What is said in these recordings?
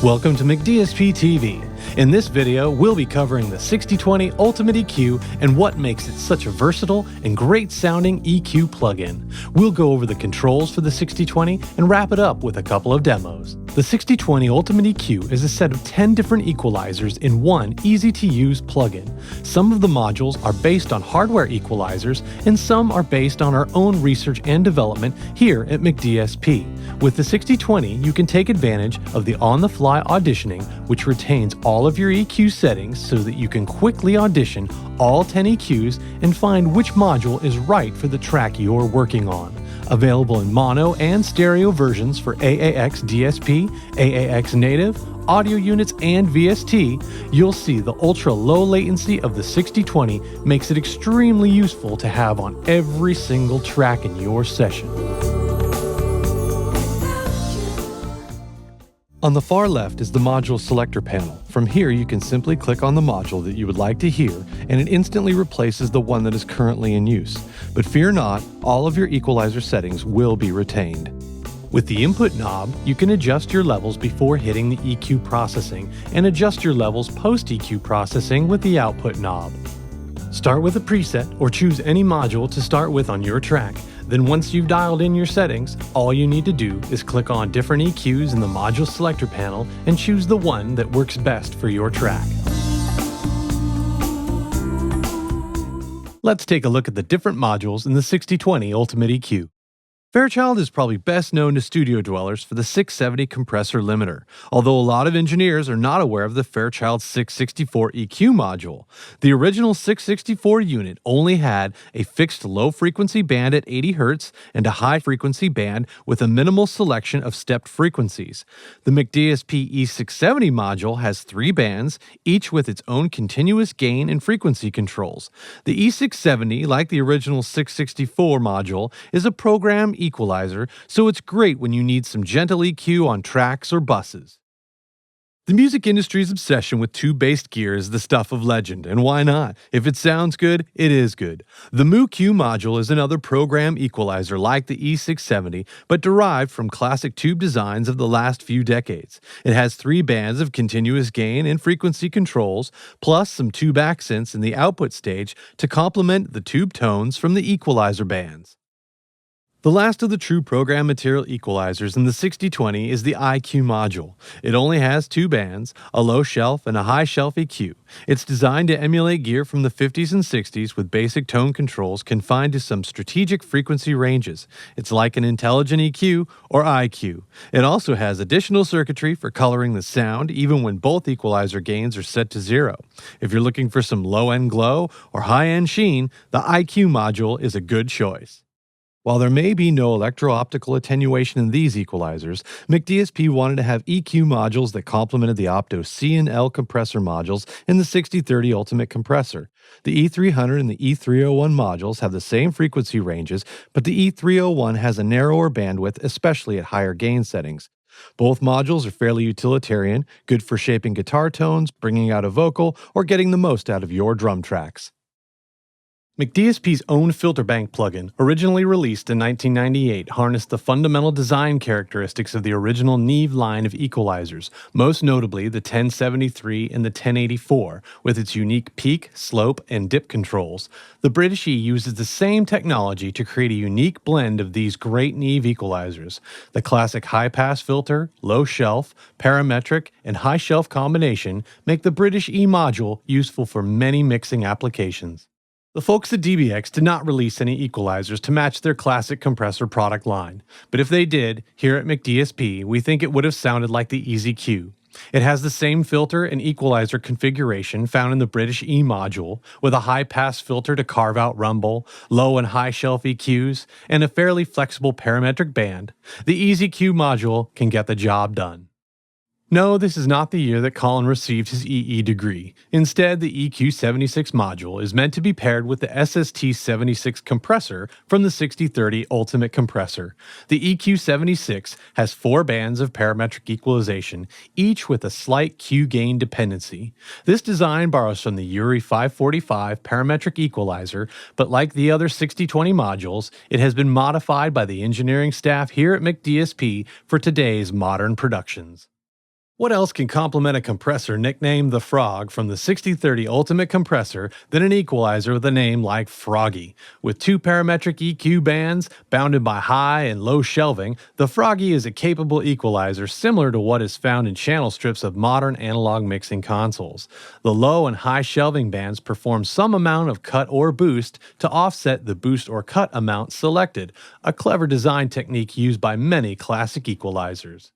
Welcome to McDSP TV. In this video, we'll be covering the 6020 Ultimate EQ and what makes it such a versatile and great sounding EQ plugin. We'll go over the controls for the 6020 and wrap it up with a couple of demos. The 6020 Ultimate EQ is a set of 10 different equalizers in one easy-to-use plugin. Some of the modules are based on hardware equalizers, and some are based on our own research and development here at McDSP. With the 6020, you can take advantage of the on-the-fly auditioning, which retains all of your EQ settings so that you can quickly audition all 10 EQs and find which module is right for the track you're working on. Available in mono and stereo versions for AAX DSP, AAX native, audio units, and VST, you'll see the ultra-low latency of the 6020 makes it extremely useful to have on every single track in your session. On the far left is the module selector panel. From here, you can simply click on the module that you would like to hear, and it instantly replaces the one that is currently in use. But fear not, all of your equalizer settings will be retained. With the input knob, you can adjust your levels before hitting the EQ processing, and adjust your levels post-EQ processing with the output knob. Start with a preset or choose any module to start with on your track. Then once you've dialed in your settings, all you need to do is click on different EQs in the module selector panel and choose the one that works best for your track. Let's take a look at the different modules in the 6020 Ultimate EQ. Fairchild is probably best known to studio dwellers for the 670 compressor limiter, although a lot of engineers are not aware of the Fairchild 664 EQ module. The original 664 unit only had a fixed low-frequency band at 80 Hz and a high-frequency band with a minimal selection of stepped frequencies. The McDSP E670 module has 3 bands, each with its own continuous gain and frequency controls. The E670, like the original 664 module, is a program equalizer, so it's great when you need some gentle EQ on tracks or buses. The music industry's obsession with tube-based gear is the stuff of legend, and why not? If it sounds good, it is good. The MuQ module is another program equalizer like the E670, but derived from classic tube designs of the last few decades. It has 3 bands of continuous gain and frequency controls, plus some tube accents in the output stage to complement the tube tones from the equalizer bands. The last of the true program material equalizers in the 6020 is the IQ module. It only has 2 bands, a low shelf and a high shelf EQ. It's designed to emulate gear from the 50s and 60s with basic tone controls confined to some strategic frequency ranges. It's like an intelligent EQ or IQ. It also has additional circuitry for coloring the sound even when both equalizer gains are set to 0. If you're looking for some low-end glow or high-end sheen, the IQ module is a good choice. While there may be no electro-optical attenuation in these equalizers, McDSP wanted to have EQ modules that complemented the Opto C and L compressor modules in the 6030 Ultimate compressor. The E300 and the E301 modules have the same frequency ranges, but the E301 has a narrower bandwidth, especially at higher gain settings. Both modules are fairly utilitarian, good for shaping guitar tones, bringing out a vocal, or getting the most out of your drum tracks. McDSP's own filter bank plugin, originally released in 1998, harnessed the fundamental design characteristics of the original Neve line of equalizers, most notably the 1073 and the 1084, with its unique peak, slope, and dip controls. The British E uses the same technology to create a unique blend of these great Neve equalizers. The classic high-pass filter, low shelf, parametric, and high shelf combination make the British E module useful for many mixing applications. The folks at DBX did not release any equalizers to match their classic compressor product line, but if they did, here at McDSP, we think it would have sounded like the EasyQ. It has the same filter and equalizer configuration found in the British E module, with a high-pass filter to carve out rumble, low and high shelf EQs, and a fairly flexible parametric band. The EasyQ module can get the job done. No, this is not the year that Colin received his EE degree. Instead, the EQ76 module is meant to be paired with the SST76 compressor from the 6030 Ultimate compressor. The EQ76 has 4 bands of parametric equalization, each with a slight Q gain dependency. This design borrows from the Uri 545 parametric equalizer, but like the other 6020 modules, it has been modified by the engineering staff here at McDSP for today's modern productions. What else can complement a compressor nicknamed the Frog from the 6030 Ultimate Compressor than an equalizer with a name like Froggy? With two parametric EQ bands bounded by high and low shelving, the Froggy is a capable equalizer similar to what is found in channel strips of modern analog mixing consoles. The low and high shelving bands perform some amount of cut or boost to offset the boost or cut amount selected, a clever design technique used by many classic equalizers.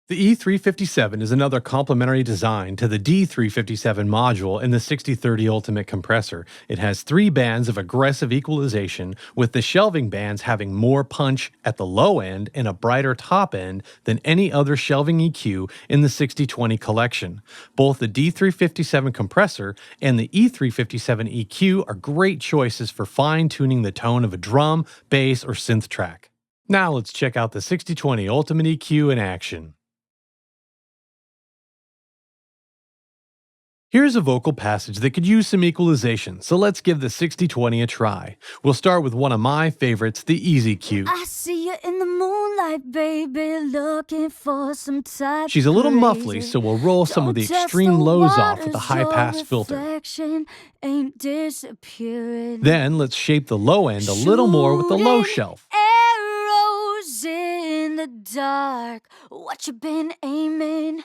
The E357 is another complementary design to the D357 module in the 6030 Ultimate Compressor. It has three bands of aggressive equalization, with the shelving bands having more punch at the low end and a brighter top end than any other shelving EQ in the 6020 collection. Both the D357 compressor and the E357 EQ are great choices for fine-tuning the tone of a drum, bass, or synth track. Now let's check out the 6020 Ultimate EQ in action. Here's a vocal passage that could use some equalization, so let's give the 6020 a try. We'll start with one of my favorites, the Easy Q. I see you in the moonlight, baby, looking for some type. She's a little muffly, so we'll roll some of the extreme lows off with the high-pass filter. Ain't disappearing. Then let's shape the low end a little more with the low shelf. Arrows in the dark, what you been aiming?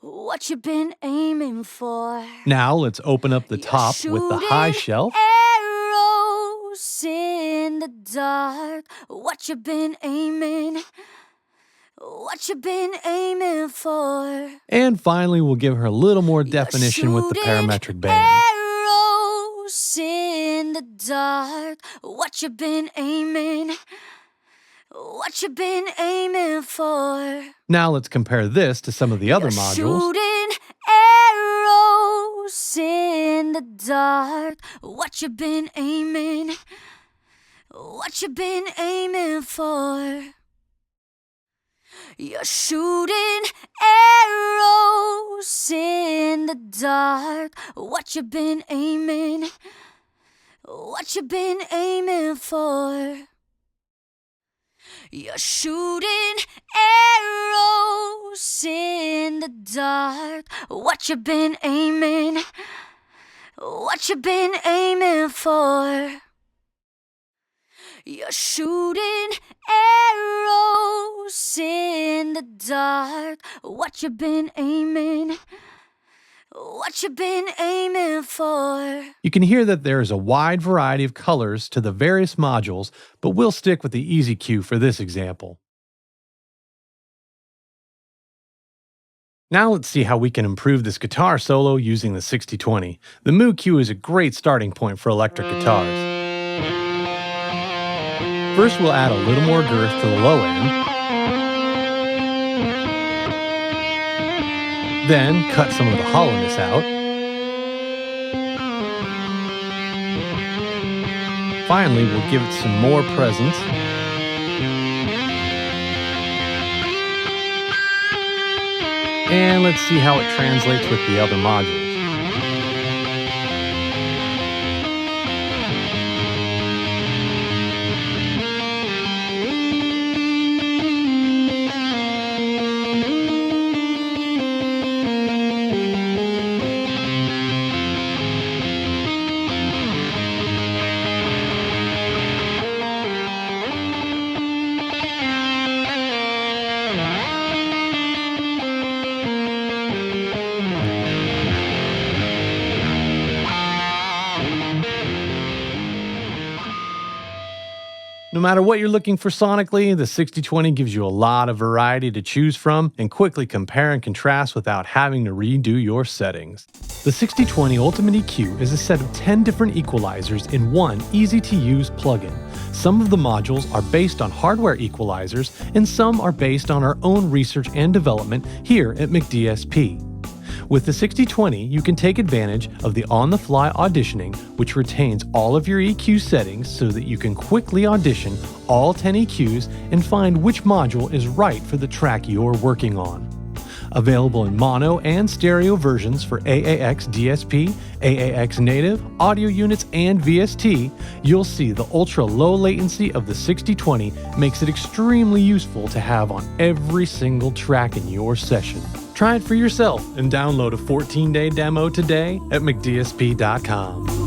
What you been aiming for? Now let's open up the top with the high shelf. Arrows in the dark. What you been aiming? What you been aiming for? And finally, we'll give her a little more definition with the parametric band. Arrows in the dark. What you been aiming? What you been aiming for? Now let's compare this to some of the other modules. Shooting arrows in the dark. What you been aiming? What you been aiming for? You're shooting arrows in the dark. What you been aiming? What you been aiming for? You're shooting arrows in the dark. What you been aiming? What you been aiming for? You're shooting arrows in the dark. What you been aiming? What you been aiming for? You can hear that there is a wide variety of colors to the various modules, but we'll stick with the Easy Q for this example. Now let's see how we can improve this guitar solo using the 6020. The Moo Q is a great starting point for electric guitars. First, we'll add a little more girth to the low end. Then, cut some of the hollowness out. Finally, we'll give it some more presence. And let's see how it translates with the other modules. No matter what you're looking for sonically, the 6020 gives you a lot of variety to choose from and quickly compare and contrast without having to redo your settings. The 6020 Ultimate EQ is a set of 10 different equalizers in one easy-to-use plugin. Some of the modules are based on hardware equalizers, and some are based on our own research and development here at McDSP. With the 6020, you can take advantage of the on-the-fly auditioning, which retains all of your EQ settings so that you can quickly audition all 10 EQs and find which module is right for the track you're working on. Available in mono and stereo versions for AAX DSP, AAX native, audio units, and VST, you'll see the ultra-low latency of the 6020 makes it extremely useful to have on every single track in your session. Try Try it for yourself and download a 14-day demo today at mcdsp.com.